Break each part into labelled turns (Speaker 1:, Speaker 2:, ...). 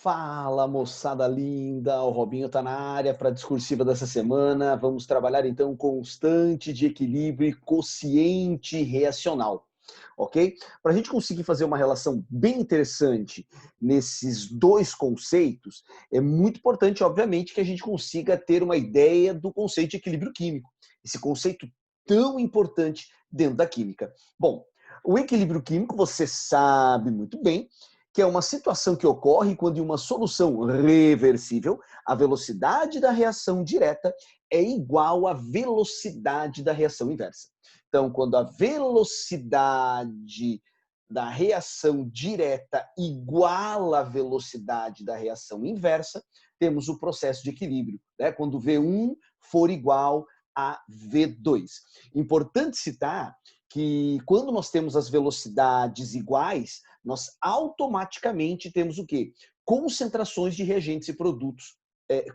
Speaker 1: Fala, moçada linda! O Robinho está na área para a discursiva dessa semana. Vamos trabalhar então constante de equilíbrio e quociente reacional, ok? Para a gente conseguir fazer uma relação bem interessante nesses dois conceitos, é muito importante, obviamente, que a gente consiga ter uma ideia do conceito de equilíbrio químico, esse conceito tão importante dentro da química. Bom, o equilíbrio químico, você sabe muito bem, que é uma situação que ocorre quando em uma solução reversível, a velocidade da reação direta é igual à velocidade da reação inversa. Então, quando a velocidade da reação direta iguala a velocidade da reação inversa, temos o processo de equilíbrio, né? Quando V1 for igual a V2. Importante citar que quando nós temos as velocidades iguais, nós automaticamente temos o quê? Concentrações de reagentes e produtos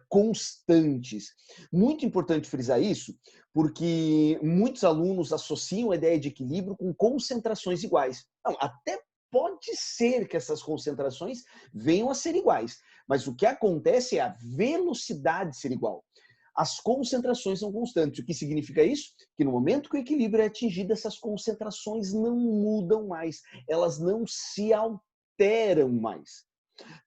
Speaker 1: constantes. Muito importante frisar isso, porque muitos alunos associam a ideia de equilíbrio com concentrações iguais. Não, até pode ser que essas concentrações venham a ser iguais, mas o que acontece é a velocidade ser igual. As concentrações são constantes. O que significa isso? Que no momento que o equilíbrio é atingido, essas concentrações não mudam mais, elas não se alteram mais.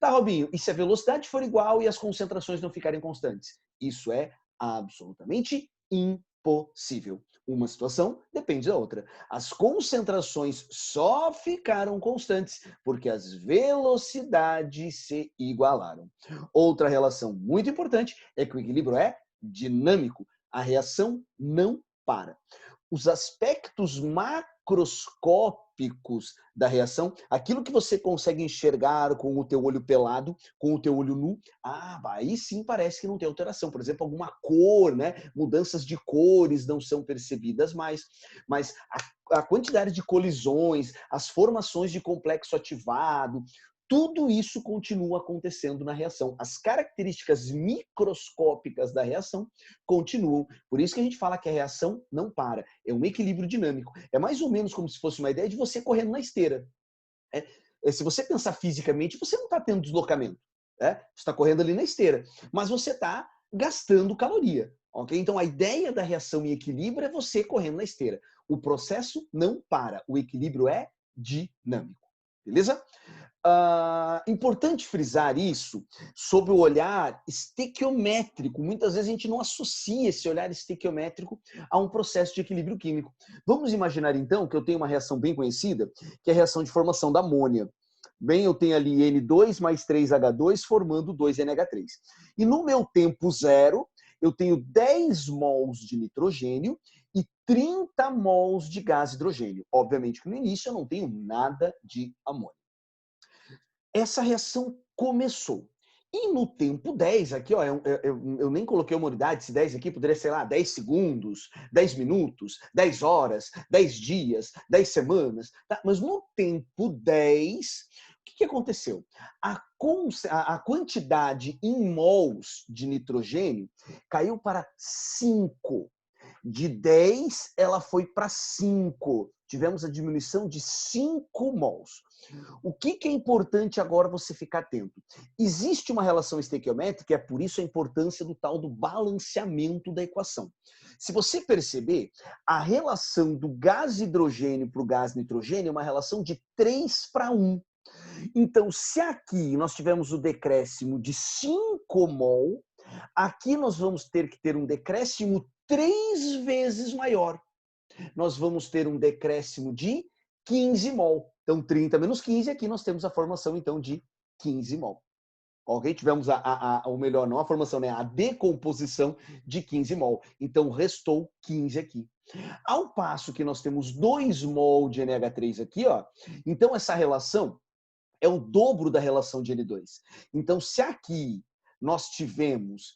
Speaker 1: Tá, Robinho, e se a velocidade for igual e as concentrações não ficarem constantes? Isso é absolutamente impossível. Uma situação depende da outra. As concentrações só ficaram constantes porque as velocidades se igualaram. Outra relação muito importante é que o equilíbrio é dinâmico. A reação não para. Os aspectos macroscópicos da reação, aquilo que você consegue enxergar com o teu olho pelado, com o teu olho nu, aí sim parece que não tem alteração. Por exemplo, alguma cor, né? Mudanças de cores não são percebidas mais, mas a quantidade de colisões, as formações de complexo ativado, tudo isso continua acontecendo na reação. As características microscópicas da reação continuam. Por isso que a gente fala que a reação não para. É um equilíbrio dinâmico. É mais ou menos como se fosse uma ideia de você correndo na esteira. Se você pensar fisicamente, você não está tendo deslocamento. Você está correndo ali na esteira. Mas você está gastando caloria. Okay? Então, a ideia da reação em equilíbrio é você correndo na esteira. O processo não para. O equilíbrio é dinâmico. Beleza? Importante frisar isso sob o olhar estequiométrico. Muitas vezes a gente não associa esse olhar estequiométrico a um processo de equilíbrio químico. Vamos imaginar então que eu tenho uma reação bem conhecida, que é a reação de formação da amônia. Bem, eu tenho ali N2 mais 3H2 formando 2NH3. E no meu tempo zero, eu tenho 10 mols de nitrogênio e 30 mols de gás hidrogênio. Obviamente que no início eu não tenho nada de amônia. Essa reação começou. E no tempo 10, aqui, ó, eu nem coloquei uma unidade, esse 10 aqui poderia ser lá 10 segundos, 10 minutos, 10 horas, 10 dias, 10 semanas. Tá? Mas no tempo 10, o que aconteceu? A quantidade em mols de nitrogênio caiu para 5. De 10, ela foi para 5. Tivemos a diminuição de 5 mols. O que é importante agora você ficar atento? Existe uma relação estequiométrica, é por isso a importância do tal do balanceamento da equação. Se você perceber, a relação do gás hidrogênio para o gás nitrogênio é uma relação de 3 para 1. Então, se aqui nós tivemos o decréscimo de 5 mol, aqui nós vamos ter que ter um decréscimo 3 vezes maior. Nós vamos ter um decréscimo de 15 mol. Então, 30 menos 15, aqui nós temos a formação, então, de 15 mol. Ok? Tivemos ou melhor, não a formação, né? A decomposição de 15 mol. Então, restou 15 aqui. Ao passo que nós temos 2 mol de NH3 aqui, ó, então essa relação é o dobro da relação de N2. Então, se aqui nós tivemos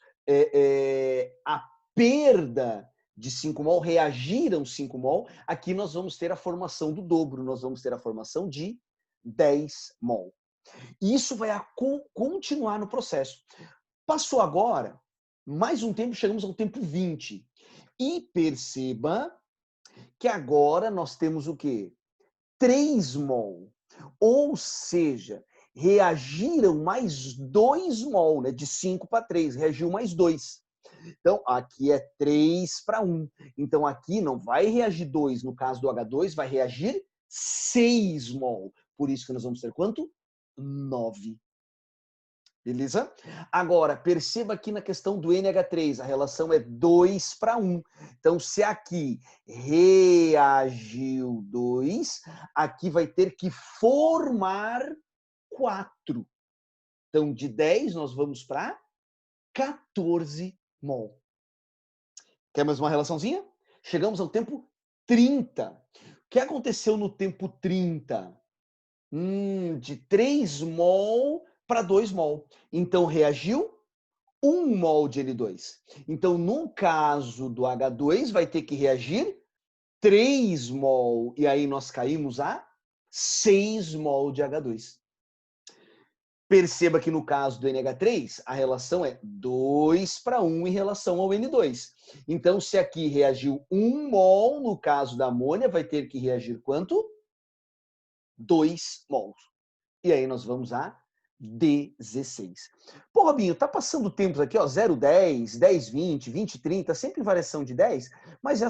Speaker 1: a perda de 5 mol, reagiram 5 mol, aqui nós vamos ter a formação do dobro, nós vamos ter a formação de 10 mol. E isso vai continuar no processo. Passou agora, mais um tempo, chegamos ao tempo 20. E perceba que agora nós temos o quê? 3 mol. Ou seja, reagiram mais 2 mol, né? De 5 para 3, reagiu mais 2. Então, aqui é 3 para 1. Então, aqui não vai reagir 2, no caso do H2, vai reagir 6 mol. Por isso que nós vamos ter quanto? 9. Beleza? Agora, perceba aqui na questão do NH3, a relação é 2 para 1. Então, se aqui reagiu 2, aqui vai ter que formar 4. Então, de 10, nós vamos para 14 mol. Quer mais uma relaçãozinha? Chegamos ao tempo 30. O que aconteceu no tempo 30? De 3 mol para 2 mol. Então, reagiu 1 mol de N2. Então, no caso do H2, vai ter que reagir 3 mol. E aí nós caímos a 6 mol de H2. Perceba que no caso do NH3, a relação é 2 para 1 em relação ao N2. Então, se aqui reagiu 1 mol, no caso da amônia, vai ter que reagir quanto? 2 mols. E aí nós vamos a 16. Pô, Robinho, tá passando tempos aqui, ó, 0,10, 10,20, 20,30, sempre variação de 10, mas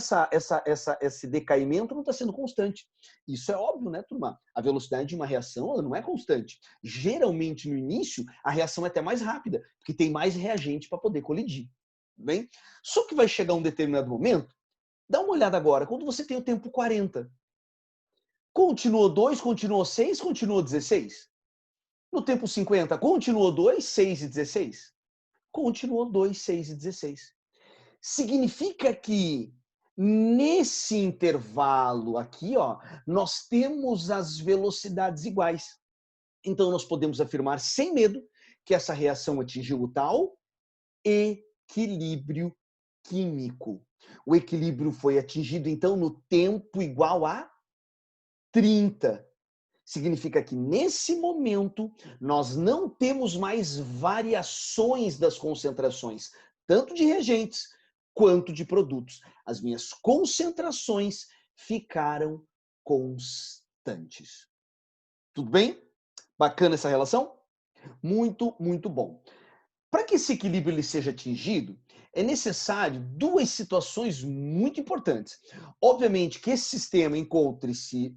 Speaker 1: esse decaimento não está sendo constante. Isso é óbvio, né, turma? A velocidade de uma reação ela não é constante. Geralmente, no início, a reação é até mais rápida, porque tem mais reagente para poder colidir. Bem? Só que vai chegar um determinado momento, dá uma olhada agora, quando você tem o tempo 40. Continuou 2, continuou 6, continuou 16? No tempo 50, continuou 2, 6 e 16? Continuou 2, 6 e 16. Significa que nesse intervalo aqui, ó, nós temos as velocidades iguais. Então, nós podemos afirmar sem medo que essa reação atingiu o tal equilíbrio químico. O equilíbrio foi atingido, então, no tempo igual a 30. Significa que, nesse momento, nós não temos mais variações das concentrações, tanto de reagentes quanto de produtos. As minhas concentrações ficaram constantes. Tudo bem? Bacana essa relação? Muito, muito bom. Para que esse equilíbrio ele seja atingido, é necessário duas situações muito importantes. Obviamente que esse sistema encontre-se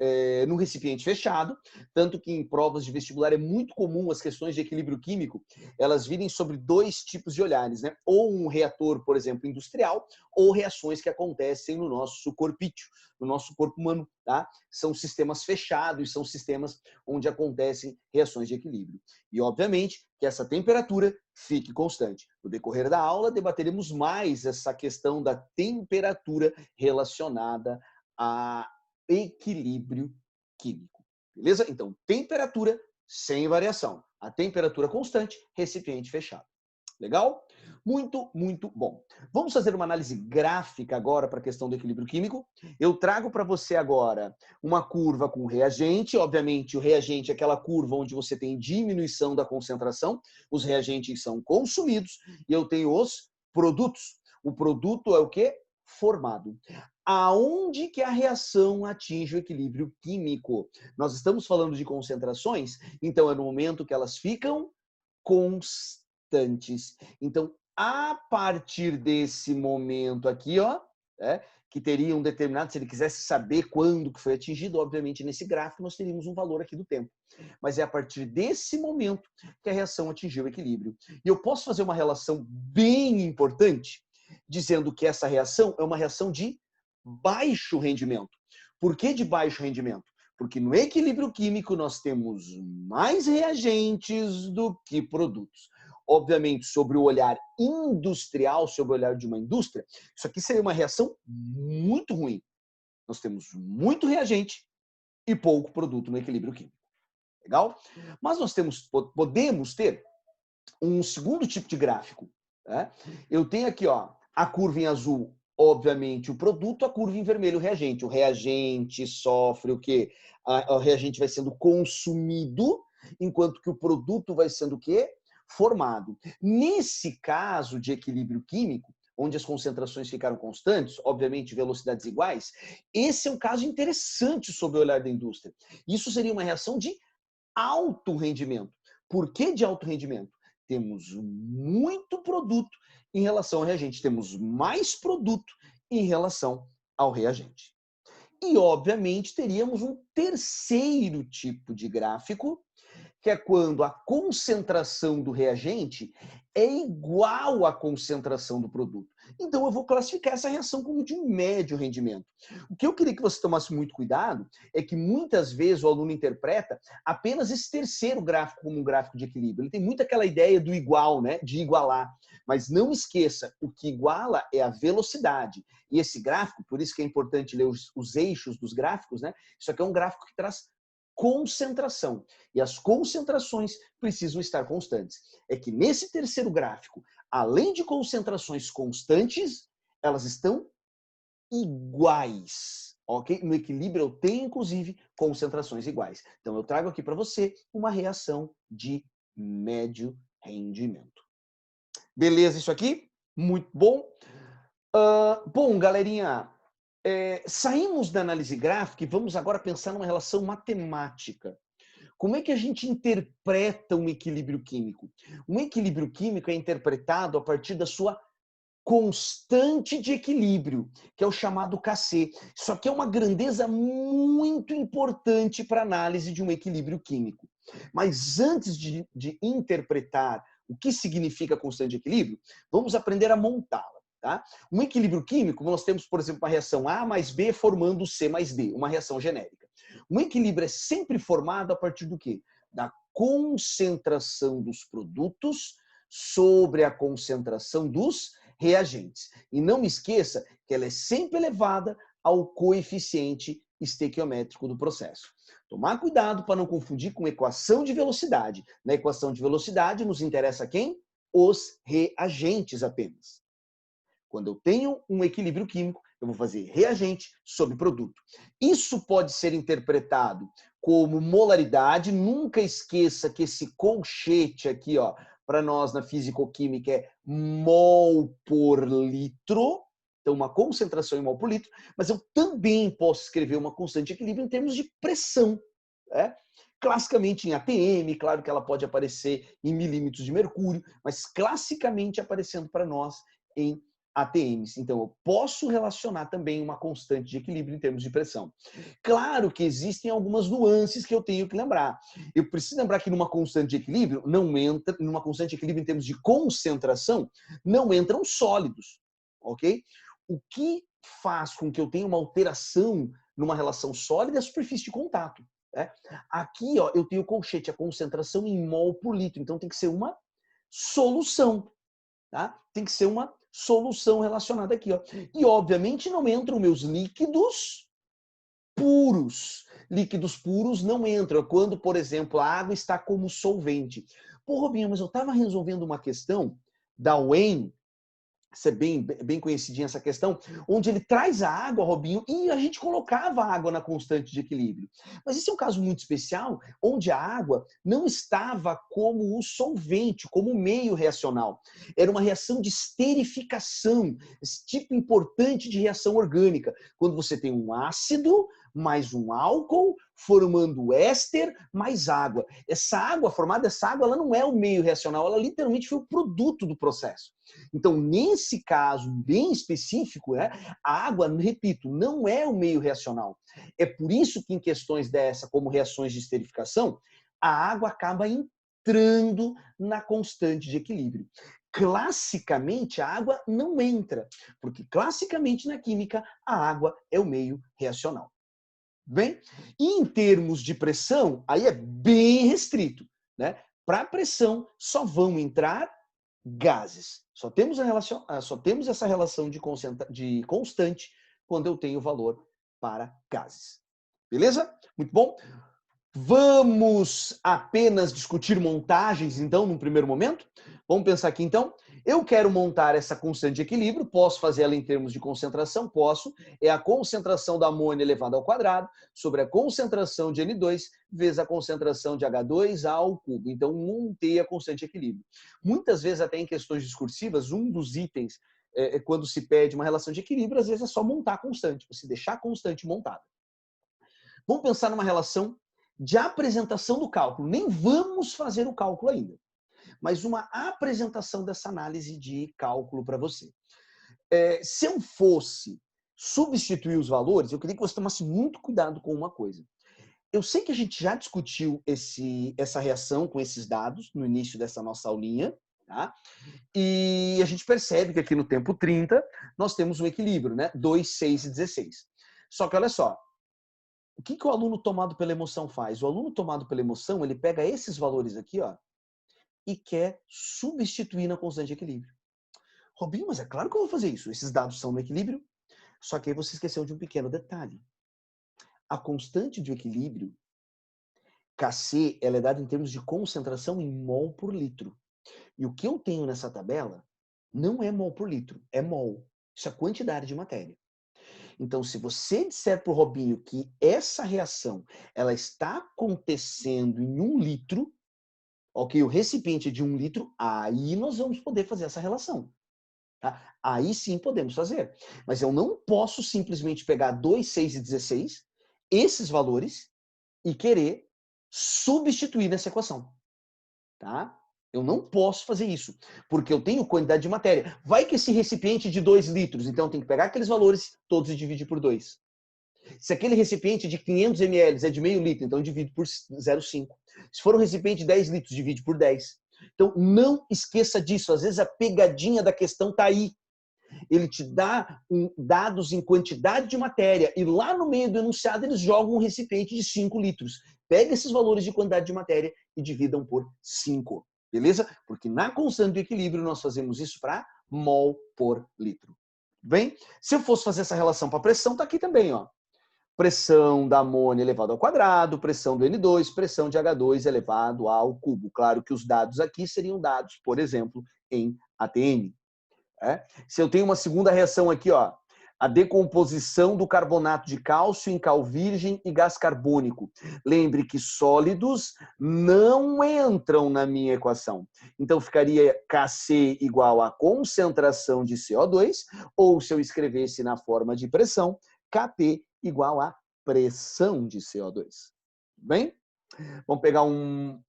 Speaker 1: no recipiente fechado, tanto que em provas de vestibular é muito comum as questões de equilíbrio químico, elas virem sobre dois tipos de olhares, né? Ou um reator, por exemplo, industrial, ou reações que acontecem no nosso corpício, no nosso corpo humano, tá? São sistemas fechados, são sistemas onde acontecem reações de equilíbrio. E, obviamente, que essa temperatura fique constante. No decorrer da aula, debateremos mais essa questão da temperatura relacionada a equilíbrio químico. Beleza? Então, temperatura sem variação. A temperatura constante, recipiente fechado. Legal? Muito, muito bom. Vamos fazer uma análise gráfica agora para a questão do equilíbrio químico. Eu trago para você agora uma curva com reagente. Obviamente, o reagente é aquela curva onde você tem diminuição da concentração. Os reagentes são consumidos. E eu tenho os produtos. O produto é o quê? Formado. Aonde que a reação atinge o equilíbrio químico? Nós estamos falando de concentrações, então é no momento que elas ficam constantes. Então, a partir desse momento aqui, ó, que teria um determinado, se ele quisesse saber quando que foi atingido, obviamente nesse gráfico nós teríamos um valor aqui do tempo. Mas é a partir desse momento que a reação atingiu o equilíbrio. E eu posso fazer uma relação bem importante, dizendo que essa reação é uma reação de baixo rendimento. Por que de baixo rendimento? Porque no equilíbrio químico nós temos mais reagentes do que produtos. Obviamente, sobre o olhar industrial, sobre o olhar de uma indústria, isso aqui seria uma reação muito ruim. Nós temos muito reagente e pouco produto no equilíbrio químico. Legal? Mas nós podemos ter um segundo tipo de gráfico. Né? Eu tenho aqui, ó, a curva em azul, obviamente, o produto, a curva em vermelho, o reagente. O reagente sofre o quê? O reagente vai sendo consumido, enquanto que o produto vai sendo o quê? Formado. Nesse caso de equilíbrio químico, onde as concentrações ficaram constantes, obviamente velocidades iguais, esse é um caso interessante sob o olhar da indústria. Isso seria uma reação de alto rendimento. Por que de alto rendimento? Temos muito produto em relação ao reagente, temos mais produto em relação ao reagente. E, obviamente, teríamos um terceiro tipo de gráfico, que é quando a concentração do reagente é igual à concentração do produto. Então, eu vou classificar essa reação como de um médio rendimento. O que eu queria que você tomasse muito cuidado é que muitas vezes o aluno interpreta apenas esse terceiro gráfico como um gráfico de equilíbrio. Ele tem muito aquela ideia do igual, né? De igualar. Mas não esqueça, o que iguala é a velocidade. E esse gráfico, por isso que é importante ler os eixos dos gráficos, né? Isso aqui é um gráfico que traz concentração. E as concentrações precisam estar constantes. É que nesse terceiro gráfico, além de concentrações constantes, elas estão iguais. Ok? No equilíbrio eu tenho, inclusive, concentrações iguais. Então eu trago aqui para você uma reação de médio rendimento. Beleza isso aqui? Muito bom. Bom, galerinha, saímos da análise gráfica e vamos agora pensar numa relação matemática. Como é que a gente interpreta um equilíbrio químico? Um equilíbrio químico é interpretado a partir da sua constante de equilíbrio, que é o chamado Kc. Isso aqui é uma grandeza muito importante para a análise de um equilíbrio químico. Mas antes de interpretar o que significa constante de equilíbrio, vamos aprender a montá-la. Tá? Um equilíbrio químico, nós temos, por exemplo, uma reação A mais B formando C mais D, uma reação genérica. Um equilíbrio é sempre formado a partir do quê? Da concentração dos produtos sobre a concentração dos reagentes. E não me esqueça que ela é sempre elevada ao coeficiente estequiométrico do processo. Tomar cuidado para não confundir com equação de velocidade. Na equação de velocidade nos interessa quem? Os reagentes apenas. Quando eu tenho um equilíbrio químico, eu vou fazer reagente sobre produto. Isso pode ser interpretado como molaridade. Nunca esqueça que esse colchete aqui, ó, para nós na fisicoquímica é mol por litro. Então, uma concentração em mol por litro. Mas eu também posso escrever uma constante de equilíbrio em termos de pressão. Né? Classicamente em ATM, claro que ela pode aparecer em milímetros de mercúrio, mas classicamente aparecendo para nós em ATMs. Então, eu posso relacionar também uma constante de equilíbrio em termos de pressão. Claro que existem algumas nuances que eu tenho que lembrar. Eu preciso lembrar que numa constante de equilíbrio, numa constante de equilíbrio em termos de concentração, não entram sólidos, ok? O que faz com que eu tenha uma alteração numa relação sólida é a superfície de contato. Né? Aqui, ó, eu tenho o colchete, a concentração em mol por litro, então tem que ser uma solução. Tá? Tem que ser uma solução relacionada aqui. Ó. E, obviamente, não entram meus líquidos puros. Líquidos puros não entram quando, por exemplo, a água está como solvente. Pô, Robinho, mas eu estava resolvendo uma questão da UEM, isso é bem conhecidinha essa questão, onde ele traz a água, Robinho, e a gente colocava a água na constante de equilíbrio. Mas esse é um caso muito especial, onde a água não estava como o solvente, como o meio reacional. Era uma reação de esterificação, esse tipo importante de reação orgânica. Quando você tem um ácido mais um álcool, formando éster mais água. Essa água formada, ela não é o meio reacional, ela literalmente foi o produto do processo. Então, nesse caso bem específico, né, a água, repito, não é o meio reacional. É por isso que em questões dessa, como reações de esterificação, a água acaba entrando na constante de equilíbrio. Classicamente, a água não entra, porque classicamente na química, a água é o meio reacional. Bem, e em termos de pressão, aí é bem restrito. Né? Para pressão, só vão entrar gases. Só temos essa relação de constante quando eu tenho valor para gases. Beleza? Muito bom. Vamos apenas discutir montagens, então, num primeiro momento? Vamos pensar aqui, então. Eu quero montar essa constante de equilíbrio, posso fazer ela em termos de concentração? Posso. É a concentração da amônia elevada ao quadrado sobre a concentração de N2 vezes a concentração de H2 ao cubo. Então, montei a constante de equilíbrio. Muitas vezes, até em questões discursivas, um dos itens, quando se pede uma relação de equilíbrio, às vezes é só montar a constante, você deixar a constante montada. Vamos pensar numa relação de apresentação do cálculo. Nem vamos fazer o cálculo ainda, mas uma apresentação dessa análise de cálculo para você. Se eu fosse substituir os valores, eu queria que você tomasse muito cuidado com uma coisa. Eu sei que a gente já discutiu essa reação com esses dados no início dessa nossa aulinha, tá? E a gente percebe que aqui no tempo 30 nós temos um equilíbrio, né? 2, 6 e 16. Só que olha só, o que o aluno tomado pela emoção faz? O aluno tomado pela emoção, ele pega esses valores aqui, ó, e quer substituir na constante de equilíbrio. Robinho, mas é claro que eu vou fazer isso. Esses dados são no equilíbrio. Só que aí você esqueceu de um pequeno detalhe. A constante de equilíbrio, Kc, ela é dada em termos de concentração em mol por litro. E o que eu tenho nessa tabela não é mol por litro, é mol. Isso é quantidade de matéria. Então, se você disser para o Robinho que essa reação ela está acontecendo em 1 litro, ok, o recipiente é de 1 litro, aí nós vamos poder fazer essa relação. Tá? Aí sim podemos fazer. Mas eu não posso simplesmente pegar 2, 6 e 16, esses valores, e querer substituir nessa equação. Tá? Eu não posso fazer isso, porque eu tenho quantidade de matéria. Vai que esse recipiente é de 2 litros, então eu tenho que pegar aqueles valores todos e dividir por 2. Se aquele recipiente de 500 ml é de meio litro, então eu divido por 0,5. Se for um recipiente de 10 litros, divide por 10. Então, não esqueça disso. Às vezes a pegadinha da questão está aí. Ele te dá dados em quantidade de matéria e lá no meio do enunciado eles jogam um recipiente de 5 litros. Pega esses valores de quantidade de matéria e dividam por 5. Beleza? Porque na constante do equilíbrio nós fazemos isso para mol por litro. Bem, se eu fosse fazer essa relação para pressão, está aqui também, ó. Pressão da amônia elevado ao quadrado, pressão do N2, pressão de H2 elevado ao cubo. Claro que os dados aqui seriam dados, por exemplo, em ATM. Se eu tenho uma segunda reação aqui, ó, a decomposição do carbonato de cálcio em cal virgem e gás carbônico. Lembre que sólidos não entram na minha equação. Então ficaria Kc igual a concentração de CO2, ou se eu escrevesse na forma de pressão, Kp igual a pressão de CO2. Bem? Vamos pegar uma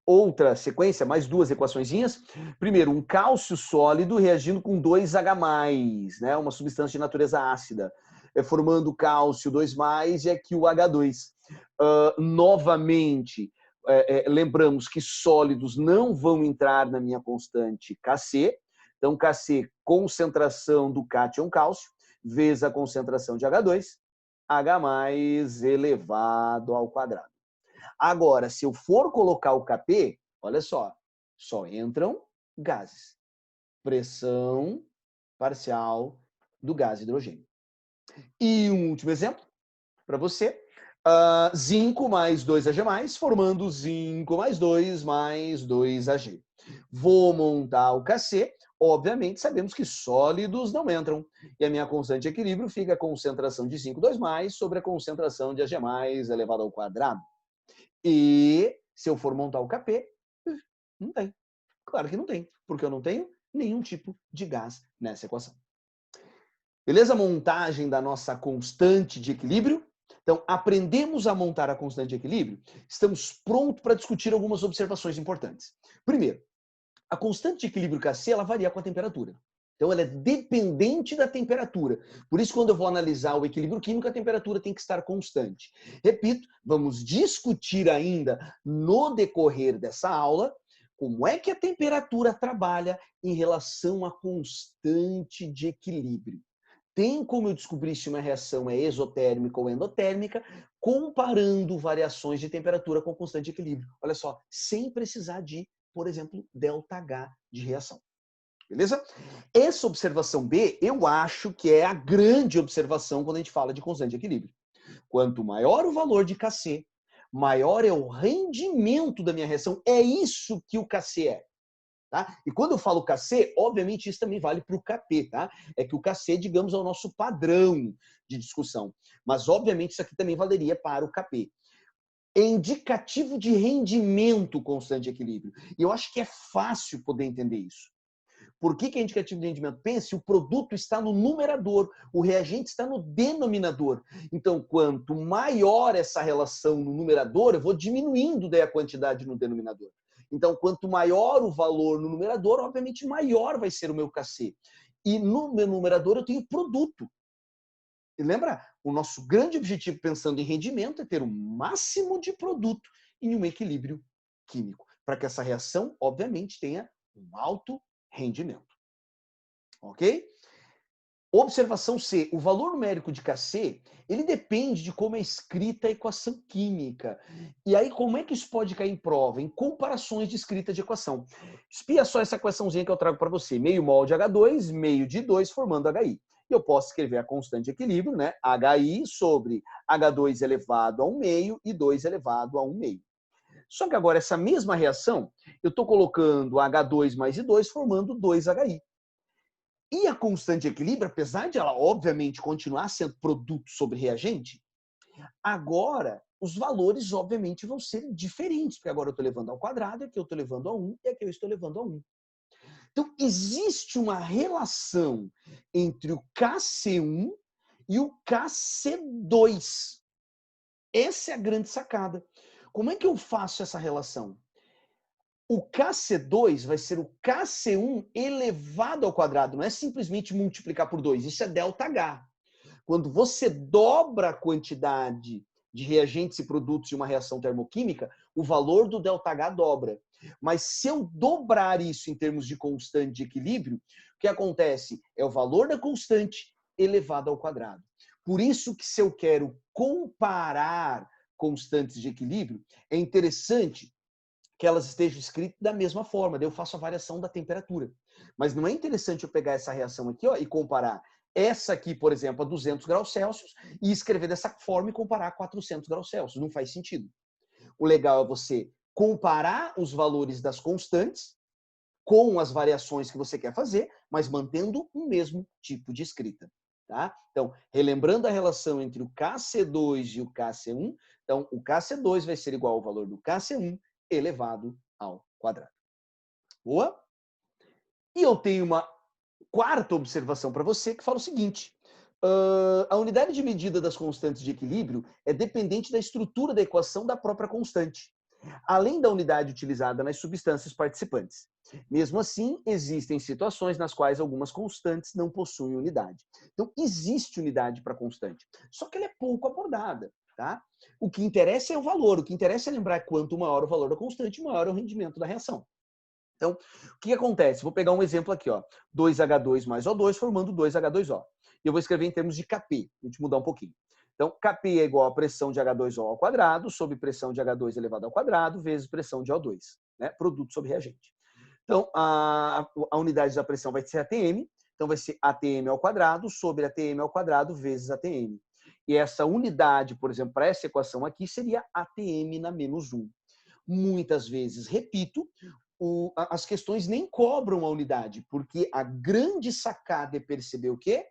Speaker 1: outra sequência, mais duas equaçõezinhas. Primeiro, um cálcio sólido reagindo com 2H+, né? Uma substância de natureza ácida, formando cálcio 2+, e aqui o H2. Novamente, lembramos que sólidos não vão entrar na minha constante Kc. Então, Kc, concentração do cátion cálcio, vezes a concentração de H2, H+ elevado ao quadrado. Agora, se eu for colocar o Kp, olha só entram gases. Pressão parcial do gás hidrogênio. E um último exemplo para você. Zinco mais 2Ag+, formando zinco mais 2Ag. Vou montar o Kc. Obviamente, sabemos que sólidos não entram. E a minha constante de equilíbrio fica a concentração de zinco 2+ sobre a concentração de Ag+ elevado ao quadrado. E se eu for montar o Kp, não tem. Claro que não tem, porque eu não tenho nenhum tipo de gás nessa equação. Beleza? Montagem da nossa constante de equilíbrio. Então, aprendemos a montar a constante de equilíbrio. Estamos prontos para discutir algumas observações importantes. Primeiro, a constante de equilíbrio Kc, ela varia com a temperatura. Então, ela é dependente da temperatura. Por isso, quando eu vou analisar o equilíbrio químico, a temperatura tem que estar constante. Repito, vamos discutir ainda no decorrer dessa aula como é que a temperatura trabalha em relação à constante de equilíbrio. Tem como eu descobrir se uma reação é exotérmica ou endotérmica, comparando variações de temperatura com constante de equilíbrio. Olha só, sem precisar de, por exemplo, ΔH de reação. Beleza? Essa observação B, eu acho que é a grande observação quando a gente fala de constante de equilíbrio. Quanto maior o valor de Kc, maior é o rendimento da minha reação. É isso que o Kc é. Tá? E quando eu falo Kc, obviamente isso também vale para o Kp. Tá? É que o Kc, digamos, é o nosso padrão de discussão. Mas, obviamente, isso aqui também valeria para o Kp. É indicativo de rendimento constante de equilíbrio. E eu acho que é fácil poder entender isso. Por que é indicativo de rendimento? Pense, o produto está no numerador, o reagente está no denominador. Então, quanto maior essa relação no numerador, eu vou diminuindo daí a quantidade no denominador. Então, quanto maior o valor no numerador, obviamente maior vai ser o meu KC. E no meu numerador eu tenho produto. E lembra, o nosso grande objetivo pensando em rendimento é ter o máximo de produto em um equilíbrio químico, para que essa reação, obviamente, tenha um alto rendimento. Ok? Observação C. O valor numérico de Kc, ele depende de como é escrita a equação química. E aí, como é que isso pode cair em prova? Em comparações de escrita de equação. Espia só essa equaçãozinha que eu trago para você. Meio mol de H2, meio de 2 formando HI. E eu posso escrever a constante de equilíbrio, né? HI sobre H2 elevado a 1 meio e 2 elevado a 1 meio. Só que agora, essa mesma reação, eu estou colocando H2 mais I2 formando 2HI. E a constante de equilíbrio, apesar de ela, obviamente, continuar sendo produto sobre reagente, agora os valores, obviamente, vão ser diferentes, porque agora eu estou levando ao quadrado, aqui eu estou levando a 1 e aqui eu estou levando a 1. Então, existe uma relação entre o Kc1 e o Kc2. Essa é a grande sacada. Como é que eu faço essa relação? O Kc2 vai ser o Kc1 elevado ao quadrado, não é simplesmente multiplicar por 2, isso é ΔH. Quando você dobra a quantidade de reagentes e produtos de uma reação termoquímica, o valor do ΔH dobra. Mas se eu dobrar isso em termos de constante de equilíbrio, o que acontece? É o valor da constante elevado ao quadrado. Por isso que se eu quero comparar constantes de equilíbrio, é interessante que elas estejam escritas da mesma forma, daí eu faço a variação da temperatura. Mas não é interessante eu pegar essa reação aqui, ó, e comparar essa aqui, por exemplo, a 200 graus Celsius e escrever dessa forma e comparar a 400 graus Celsius. Não faz sentido. O legal é você comparar os valores das constantes com as variações que você quer fazer, mas mantendo o mesmo tipo de escrita. Tá? Então, relembrando a relação entre o Kc2 e o Kc1, então o Kc2 vai ser igual ao valor do Kc1 elevado ao quadrado. Boa? E eu tenho uma quarta observação para você que fala o seguinte: a unidade de medida das constantes de equilíbrio é dependente da estrutura da equação da própria constante, além da unidade utilizada nas substâncias participantes. Mesmo assim, existem situações nas quais algumas constantes não possuem unidade. Então, existe unidade para constante, só que ela é pouco abordada. Tá? O que interessa é o valor, o que interessa é lembrar quanto maior o valor da constante, maior é o rendimento da reação. Então, o que acontece? Vou pegar um exemplo aqui, ó. 2H2 mais O2 formando 2H2O. E eu vou escrever em termos de Kp, a gente mudar um pouquinho. Então, Kp é igual a pressão de H2O ao quadrado sobre pressão de H2 elevado ao quadrado vezes pressão de O2, né? Produto sobre reagente. Então, a unidade da pressão vai ser ATM, então vai ser ATM ao quadrado sobre ATM ao quadrado vezes ATM. E essa unidade, por exemplo, para essa equação aqui, seria ATM na menos 1. Muitas vezes, repito, as questões nem cobram a unidade, porque a grande sacada é perceber o quê?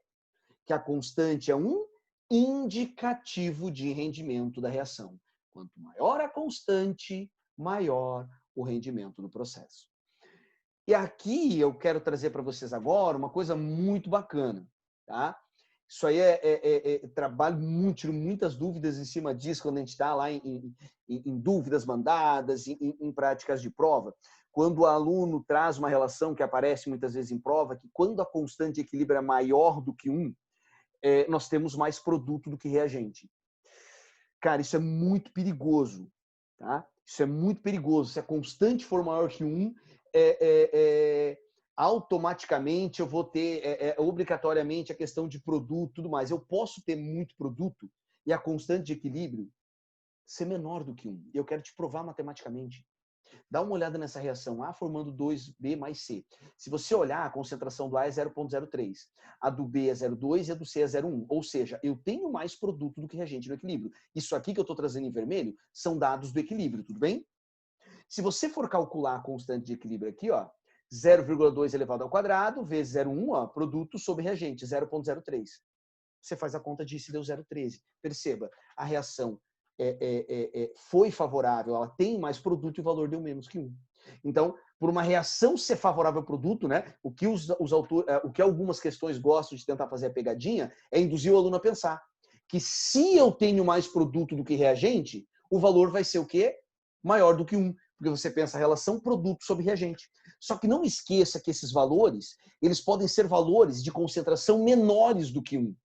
Speaker 1: Que a constante é um indicativo de rendimento da reação. Quanto maior a constante, maior o rendimento do processo. E aqui eu quero trazer para vocês agora uma coisa muito bacana, tá? Isso aí trabalho muito, tiro muitas dúvidas em cima disso quando a gente está lá em dúvidas mandadas, em práticas de prova. Quando o aluno traz uma relação que aparece muitas vezes em prova, que quando a constante de equilíbrio é maior do que 1, nós temos mais produto do que reagente. Cara, isso é muito perigoso, tá? Isso é muito perigoso. Se a constante for maior que 1, automaticamente eu vou ter obrigatoriamente a questão de produto e tudo mais. Eu posso ter muito produto e a constante de equilíbrio ser menor do que 1. Eu quero te provar matematicamente. Dá uma olhada nessa reação A formando 2B mais C. Se você olhar, a concentração do A é 0,03. A do B é 0,2 e a do C é 0,1. Ou seja, eu tenho mais produto do que reagente no equilíbrio. Isso aqui que eu estou trazendo em vermelho são dados do equilíbrio, tudo bem? Se você for calcular a constante de equilíbrio aqui, ó, 0,2 elevado ao quadrado vezes 0,1, ó, produto sobre reagente, 0,03. Você faz a conta disso e deu 0,13. Perceba, a reação foi favorável, ela tem mais produto e o valor deu menos que 1. Então, por uma reação ser favorável ao produto, né, o que algumas questões gostam de tentar fazer a pegadinha é induzir o aluno a pensar que se eu tenho mais produto do que reagente, o valor vai ser o quê? Maior do que 1. Porque você pensa a relação produto sobre reagente. Só que não esqueça que esses valores, eles podem ser valores de concentração menores do que 1.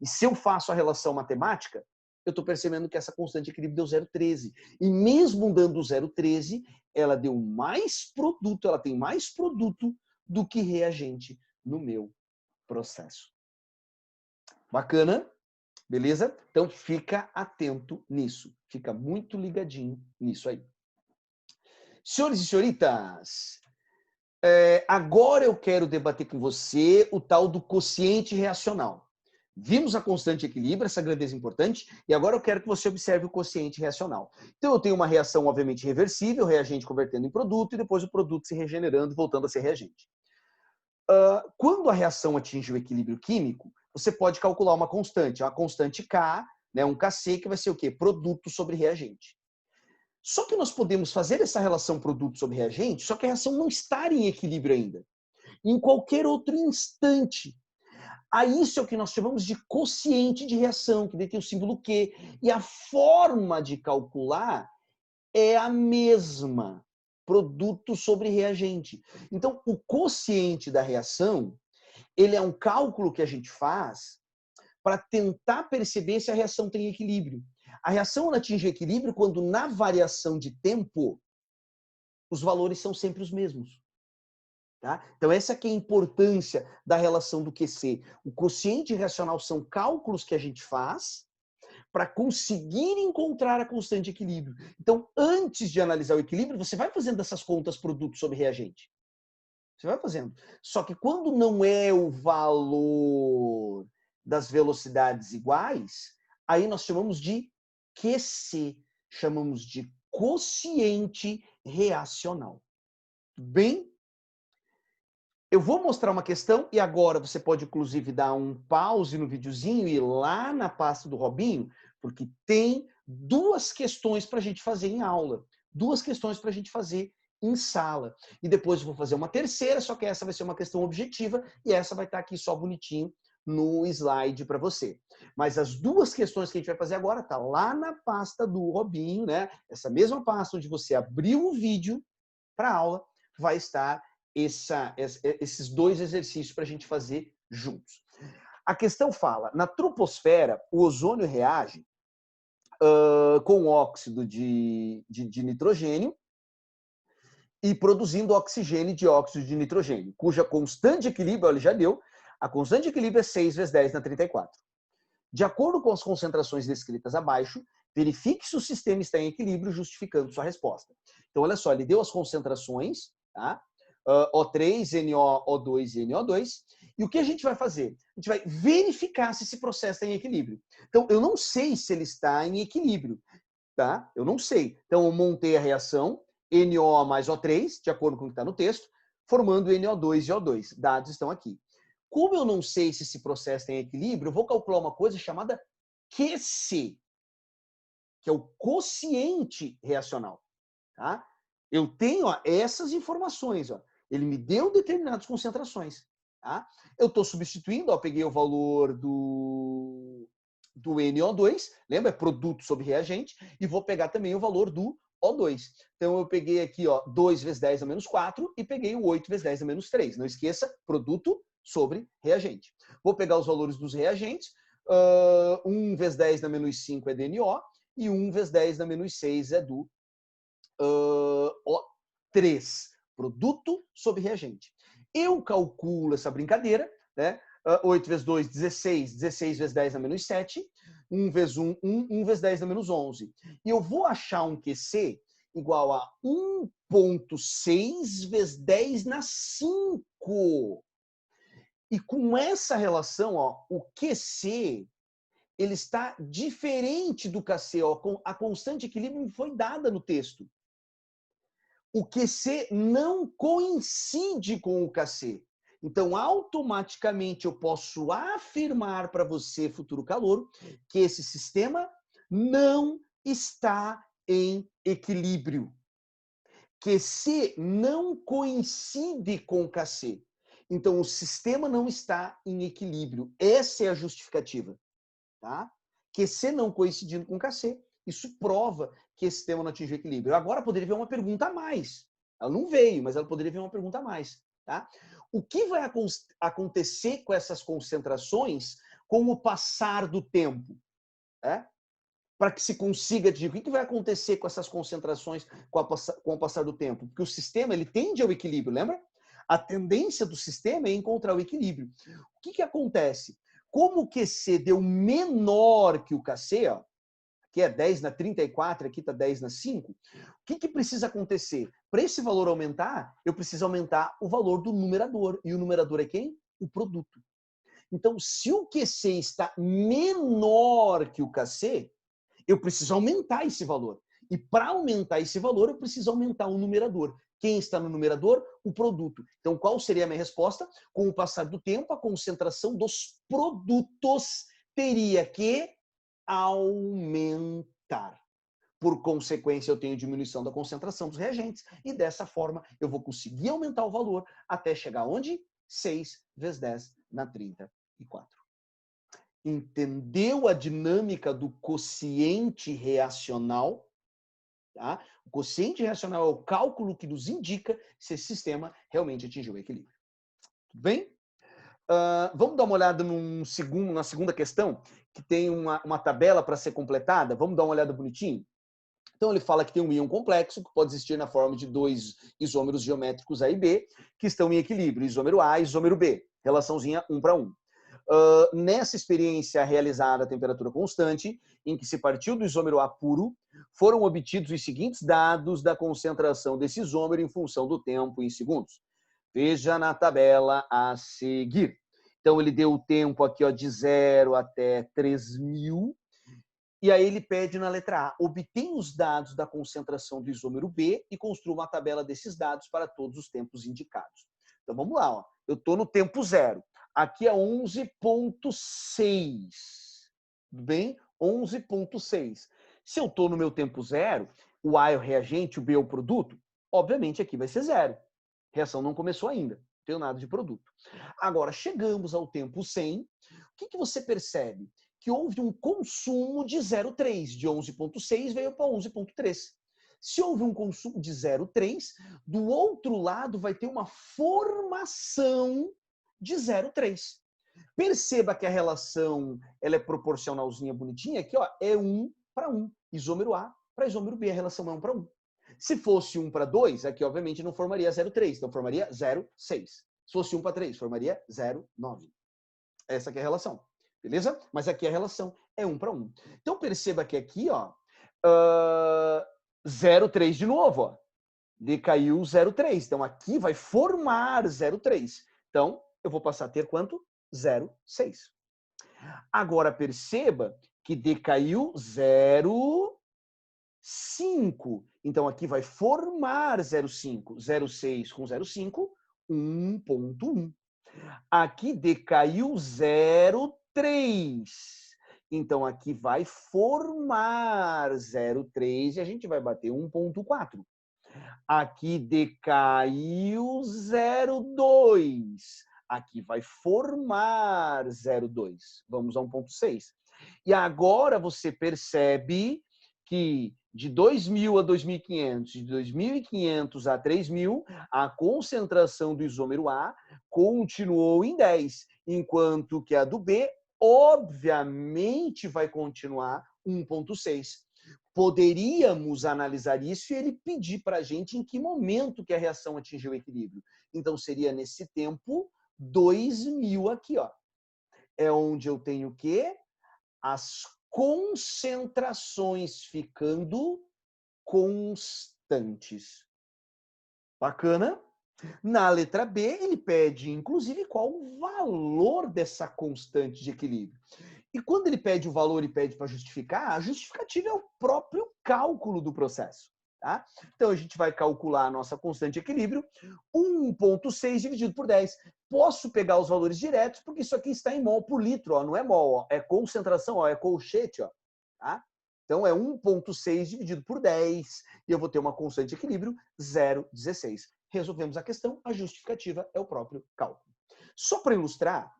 Speaker 1: E se eu faço a relação matemática, eu estou percebendo que essa constante de equilíbrio deu 0,13. E mesmo dando 0,13, ela deu mais produto, ela tem mais produto do que reagente no meu processo. Bacana? Beleza? Então fica atento nisso. Fica muito ligadinho nisso aí. Senhores e senhoritas, agora eu quero debater com você o tal do quociente reacional. Vimos a constante de equilíbrio, essa grandeza importante, e agora eu quero que você observe o quociente reacional. Então eu tenho uma reação, obviamente, reversível, reagente convertendo em produto, e depois o produto se regenerando, voltando a ser reagente. Quando a reação atinge o equilíbrio químico, você pode calcular uma constante K, né, um Kc, que vai ser o quê? Produto sobre reagente. Só que nós podemos fazer essa relação produto sobre reagente, só que a reação não está em equilíbrio ainda. Em qualquer outro instante. Isso é o que nós chamamos de quociente de reação, que daí tem o símbolo Q. E a forma de calcular é a mesma. Produto sobre reagente. Então, o quociente da reação, ele é um cálculo que a gente faz para tentar perceber se a reação tem equilíbrio. A reação ela atinge equilíbrio quando, na variação de tempo, os valores são sempre os mesmos. Tá? Então, essa que é a importância da relação do QC. O quociente reacional são cálculos que a gente faz para conseguir encontrar a constante de equilíbrio. Então, antes de analisar o equilíbrio, você vai fazendo essas contas produto sobre reagente. Você vai fazendo. Só que quando não é o valor das velocidades iguais, aí nós chamamos de QC, chamamos de quociente reacional. Bem, eu vou mostrar uma questão e agora você pode inclusive dar um pause no videozinho e ir lá na pasta do Robinho, porque tem 2 questões para a gente fazer em aula, 2 questões para a gente fazer em sala. E depois eu vou fazer uma terceira, só que essa vai ser uma questão objetiva e essa vai estar aqui só bonitinho no slide para você. Mas as 2 questões que a gente vai fazer agora tá lá na pasta do Robinho, né? Essa mesma pasta onde você abriu o vídeo para aula, vai estar esses 2 exercícios para a gente fazer juntos. A questão fala, na troposfera, o ozônio reage com óxido de nitrogênio e produzindo oxigênio e dióxido de nitrogênio, cuja constante de equilíbrio, ele já deu, a constante de equilíbrio é 6 vezes 10 na 34. De acordo com as concentrações descritas abaixo, verifique se o sistema está em equilíbrio, justificando sua resposta. Então, olha só, ele deu as concentrações, tá? O3, NO, O2 e NO2. E o que a gente vai fazer? A gente vai verificar se esse processo está em equilíbrio. Então, eu não sei se ele está em equilíbrio, tá? Eu não sei. Então, eu montei a reação NO mais O3, de acordo com o que está no texto, formando NO2 e O2. Dados estão aqui. Como eu não sei se esse processo tem equilíbrio, eu vou calcular uma coisa chamada QC, que é o quociente reacional. Tá? Eu tenho essas informações. Ele me deu determinadas concentrações. Tá? Eu estou substituindo, peguei o valor do NO2, lembra? É produto sobre reagente, e vou pegar também o valor do O2. Então, eu peguei aqui 2 vezes 10 a menos 4 e peguei o 8 vezes 10 a menos 3. Não esqueça, produto sobre reagente. Vou pegar os valores dos reagentes. 1 vezes 10 na menos 5 é DNO e 1 vezes 10 na menos 6 é do O3. Produto sobre reagente. Eu calculo essa brincadeira, né? 8 vezes 2, 16. 16 vezes 10 na menos 7. 1 vezes 1, 1. 1 vezes 10 na menos 11. E eu vou achar um QC igual a 1,6 vezes 10 na 5. E com essa relação, o QC ele está diferente do KC. A constante de equilíbrio foi dada no texto. O QC não coincide com o KC. Então, automaticamente, eu posso afirmar para você, futuro calouro, que esse sistema não está em equilíbrio. QC não coincide com KC. Então, o sistema não está em equilíbrio. Essa é a justificativa. Tá? QC não coincidindo com KC, isso prova que esse sistema não atingiu equilíbrio. Agora poderia vir uma pergunta a mais. Ela não veio, mas ela poderia vir uma pergunta a mais. Tá? O que vai acontecer com essas concentrações com o passar do tempo? Para que se consiga atingir. O que vai acontecer com essas concentrações com o passar do tempo? Porque o sistema ele tende ao equilíbrio, lembra? A tendência do sistema é encontrar o equilíbrio. O que acontece? Como o QC deu menor que o KC, ó, aqui é 10 na 34, aqui está 10 na 5, o que precisa acontecer? Para esse valor aumentar, eu preciso aumentar o valor do numerador. E o numerador é quem? O produto. Então, se o QC está menor que o KC, eu preciso aumentar esse valor. E para aumentar esse valor, eu preciso aumentar o numerador. Quem está no numerador? O produto. Então, qual seria a minha resposta? Com o passar do tempo, a concentração dos produtos teria que aumentar. Por consequência, eu tenho diminuição da concentração dos reagentes. E dessa forma, eu vou conseguir aumentar o valor até chegar onde? 6 vezes 10 na 34. Entendeu a dinâmica do quociente reacional? Tá? O quociente reacional é o cálculo que nos indica se esse sistema realmente atingiu o equilíbrio. Tudo bem? Vamos dar uma olhada na segunda questão, que tem uma tabela para ser completada. Vamos dar uma olhada bonitinho? Então, ele fala que tem um íon complexo, que pode existir na forma de dois isômeros geométricos A e B, que estão em equilíbrio, isômero A e isômero B, relaçãozinha 1 para 1. Nessa experiência realizada a temperatura constante, em que se partiu do isômero A puro, foram obtidos os seguintes dados da concentração desse isômero em função do tempo em segundos. Veja na tabela a seguir. Então, ele deu o tempo aqui ó, de 0 até 3.000. E aí ele pede na letra A, obtém os dados da concentração do isômero B e construa uma tabela desses dados para todos os tempos indicados. Então, vamos lá. Ó. Eu estou no tempo 0. Aqui é 11.6. Tudo bem? 11.6. Se eu estou no meu tempo 0, o A é o reagente, o B é o produto, obviamente aqui vai ser 0. Reação não começou ainda. Não tenho nada de produto. Agora, chegamos ao tempo 100. O que você percebe? Que houve um consumo de 0,3. De 11,6 veio para 11,3. Se houve um consumo de 0,3, do outro lado vai ter uma formação de 0,3. Perceba que a relação ela é proporcionalzinha, bonitinha. Aqui ó, é 1 para 1. Isômero A para isômero B. A relação é 1 para 1. Se fosse 1 para 2, aqui obviamente não formaria 0,3. Então formaria 0,6. Se fosse 1 para 3, formaria 0,9. Essa aqui é a relação. Beleza? Mas aqui a relação é 1 para 1. Então perceba que aqui, ó, 0,3 de novo, ó. Decaiu 0,3. Então aqui vai formar 0,3. Então eu vou passar a ter quanto? 0,6. Agora perceba que decaiu 0,5. Então aqui vai formar 0,5. 0,6 com 0,5, 1,1. Aqui decaiu 0,3. Então, aqui vai formar 0,3 e a gente vai bater 1,4. Aqui decaiu 0,2. Aqui vai formar 0,2. Vamos a 1,6. E agora você percebe que de 2.000 a 2.500, de 2.500 a 3.000, a concentração do isômero A continuou em 10, enquanto que a do B, obviamente, vai continuar 1,6. Poderíamos analisar isso e ele pedir para a gente em que momento que a reação atingiu o equilíbrio. Então, seria nesse tempo 2.000 aqui, ó. É onde eu tenho o quê? As concentrações ficando constantes. Bacana? Na letra B, ele pede, inclusive, qual o valor dessa constante de equilíbrio. E quando ele pede o valor e pede para justificar, a justificativa é o próprio cálculo do processo. Tá? Então, a gente vai calcular a nossa constante de equilíbrio, 1,6 dividido por 10. Posso pegar os valores diretos, porque isso aqui está em mol por litro, ó, não é mol, ó, é concentração, ó, é colchete. Ó, tá? Então, é 1,6 dividido por 10, e eu vou ter uma constante de equilíbrio 0,16. Resolvemos a questão, a justificativa é o próprio cálculo. Só para ilustrar,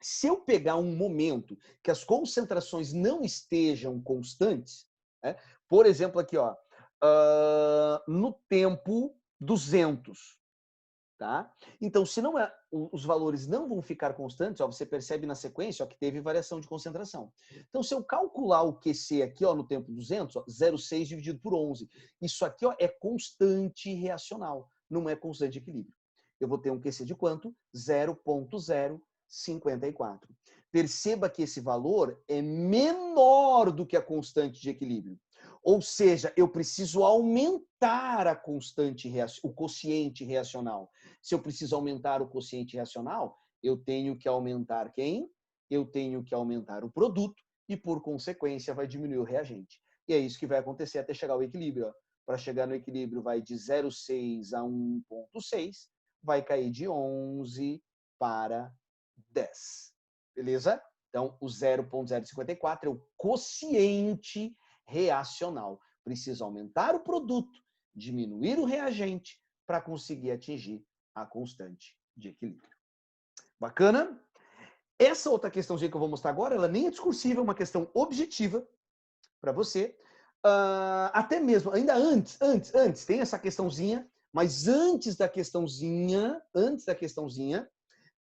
Speaker 1: se eu pegar um momento que as concentrações não estejam constantes, né? Por exemplo, aqui, ó, no tempo 200, tá? Então, se não os valores não vão ficar constantes, ó, você percebe na sequência ó, que teve variação de concentração. Então, se eu calcular o QC aqui ó, no tempo 200, ó, 0,6 dividido por 11, isso aqui ó, é constante reacional, não é constante de equilíbrio. Eu vou ter um QC de quanto? 0,054. Perceba que esse valor é menor do que a constante de equilíbrio. Ou seja, eu preciso aumentar a constante, o quociente reacional. Se eu preciso aumentar o quociente reacional, eu tenho que aumentar quem? Eu tenho que aumentar o produto e, por consequência, vai diminuir o reagente. E é isso que vai acontecer até chegar ao equilíbrio. Para chegar no equilíbrio, vai de 0,6 a 1,6, vai cair de 11 para 10. Beleza? Então, o 0,054 é o quociente reacional. Precisa aumentar o produto, diminuir o reagente para conseguir atingir a constante de equilíbrio. Bacana? Essa outra questãozinha que eu vou mostrar agora, ela nem é discursiva, é uma questão objetiva para você. Até mesmo, ainda antes, tem essa questãozinha, mas antes da questãozinha,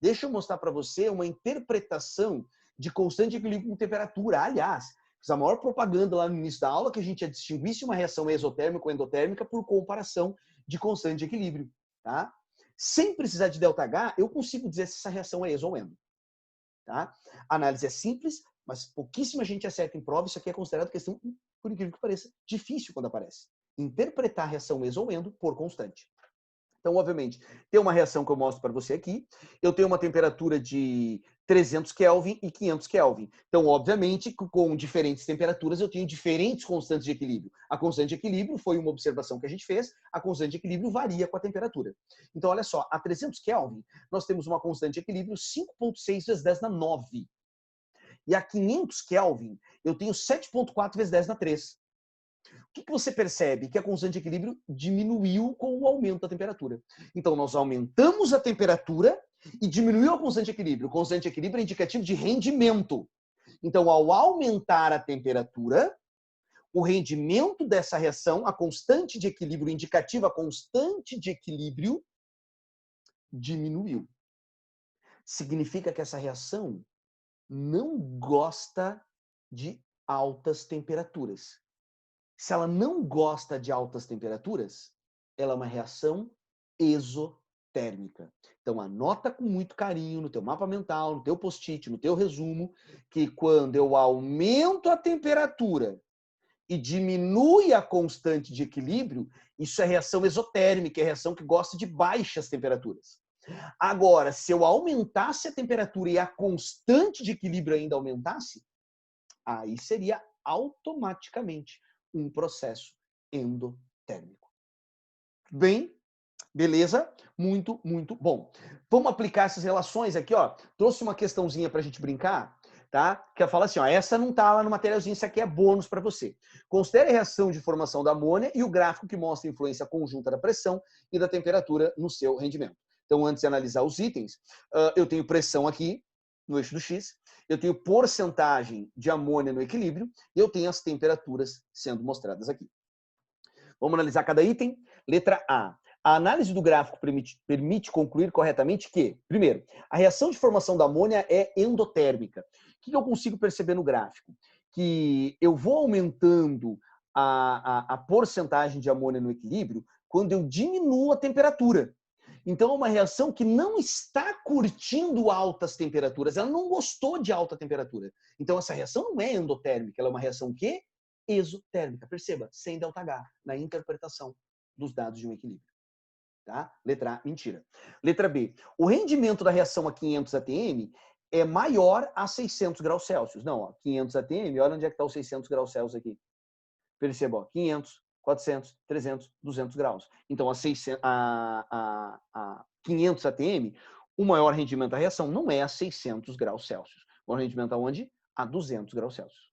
Speaker 1: deixa eu mostrar para você uma interpretação de constante de equilíbrio com temperatura. Aliás, fiz a maior propaganda lá no início da aula que a gente já distinguisse uma reação exotérmica ou endotérmica por comparação de constante de equilíbrio. Tá? Sem precisar de ΔH, eu consigo dizer se essa reação é exo ou endo. Tá? A análise é simples, mas pouquíssima gente acerta em prova. Isso aqui é considerado questão, por incrível que pareça, difícil quando aparece. Interpretar a reação exo ou endo por constante. Então, obviamente, tem uma reação que eu mostro para você aqui. Eu tenho uma temperatura de 300 Kelvin e 500 Kelvin. Então, obviamente, com diferentes temperaturas, eu tenho diferentes constantes de equilíbrio. A constante de equilíbrio foi uma observação que a gente fez. A constante de equilíbrio varia com a temperatura. Então, olha só, a 300 Kelvin, nós temos uma constante de equilíbrio 5,6 vezes 10 na 9. E a 500 Kelvin, eu tenho 7,4 vezes 10 na 3. O que você percebe? Que a constante de equilíbrio diminuiu com o aumento da temperatura. Então, nós aumentamos a temperatura e diminuiu a constante de equilíbrio. Constante de equilíbrio é indicativo de rendimento. Então, ao aumentar a temperatura, o rendimento dessa reação, a constante de equilíbrio indicativa, a constante de equilíbrio, diminuiu. Significa que essa reação não gosta de altas temperaturas. Se ela não gosta de altas temperaturas, ela é uma reação exotérmica. Então, anota com muito carinho no teu mapa mental, no teu post-it, no teu resumo, que quando eu aumento a temperatura e diminui a constante de equilíbrio, isso é reação exotérmica, é reação que gosta de baixas temperaturas. Agora, se eu aumentasse a temperatura e a constante de equilíbrio ainda aumentasse, aí seria automaticamente um processo endotérmico. Bem, beleza? Muito, muito bom. Vamos aplicar essas relações aqui, ó. Trouxe uma questãozinha para a gente brincar, tá? Que fala assim, ó, essa não tá lá no materialzinho, isso aqui é bônus para você. Considere a reação de formação da amônia e o gráfico que mostra a influência conjunta da pressão e da temperatura no seu rendimento. Então, antes de analisar os itens, eu tenho pressão aqui, no eixo do X, eu tenho porcentagem de amônia no equilíbrio e eu tenho as temperaturas sendo mostradas aqui. Vamos analisar cada item. Letra A. A análise do gráfico permite concluir corretamente que, primeiro, a reação de formação da amônia é endotérmica. O que eu consigo perceber no gráfico? Que eu vou aumentando a porcentagem de amônia no equilíbrio quando eu diminuo a temperatura. Então, é uma reação que não está curtindo altas temperaturas. Ela não gostou de alta temperatura. Então, essa reação não é endotérmica. Ela é uma reação o quê? Exotérmica. Perceba, sem ΔH, na interpretação dos dados de um equilíbrio. Tá? Letra A, mentira. Letra B. O rendimento da reação a 500 atm é maior a 600 graus Celsius. Não, ó, 500 atm, olha onde é que está os 600 graus Celsius aqui. Perceba, ó, 500, 400, 300, 200 graus. Então, a 500 atm, o maior rendimento da reação não é a 600 graus Celsius. O maior rendimento aonde? A 200 graus Celsius.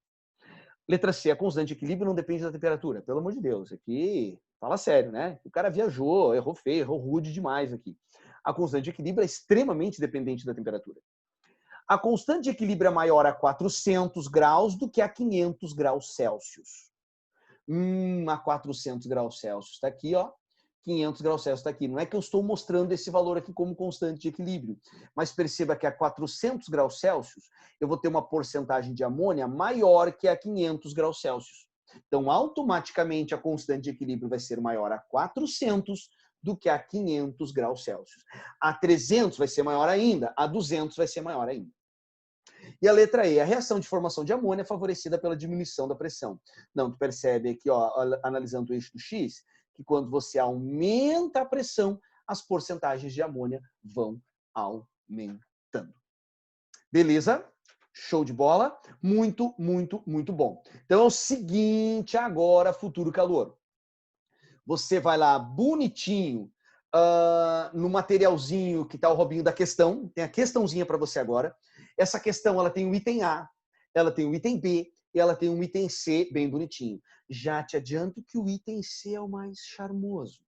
Speaker 1: Letra C, a constante de equilíbrio não depende da temperatura. Pelo amor de Deus, aqui fala sério, né? O cara viajou, errou feio, errou rude demais aqui. A constante de equilíbrio é extremamente dependente da temperatura. A constante de equilíbrio é maior a 400 graus do que a 500 graus Celsius. A 400 graus Celsius está aqui, ó. 500 graus Celsius está aqui. Não é que eu estou mostrando esse valor aqui como constante de equilíbrio, mas perceba que a 400 graus Celsius eu vou ter uma porcentagem de amônia maior que a 500 graus Celsius. Então, automaticamente, a constante de equilíbrio vai ser maior a 400 do que a 500 graus Celsius. A 300 vai ser maior ainda, a 200 vai ser maior ainda. E a letra E, a reação de formação de amônia é favorecida pela diminuição da pressão. Não, tu percebe aqui, ó, analisando o eixo do X, que quando você aumenta a pressão, as porcentagens de amônia vão aumentando. Beleza? Show de bola? Muito, muito, muito bom. Então é o seguinte agora, futuro calouro. Você vai lá bonitinho, no materialzinho que está o Robinho da questão, tem a questãozinha para você agora. Essa questão ela tem o item A, ela tem o item B e ela tem um item C bem bonitinho. Já te adianto que o item C é o mais charmoso,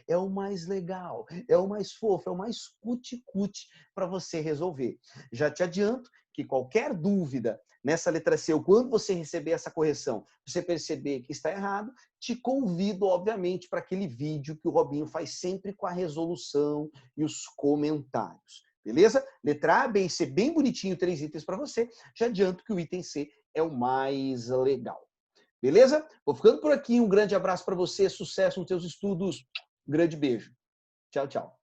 Speaker 1: é o mais legal, é o mais fofo, é o mais cuti-cuti para você resolver. Já te adianto que qualquer dúvida nessa letra C, ou quando você receber essa correção, você perceber que está errado, te convido, obviamente, para aquele vídeo que o Robinho faz sempre com a resolução e os comentários. Beleza? Letra A, B e C, bem bonitinho, 3 itens para você. Já adianto que o item C é o mais legal. Beleza? Vou ficando por aqui. Um grande abraço para você. Sucesso nos seus estudos. Um grande beijo. Tchau, tchau.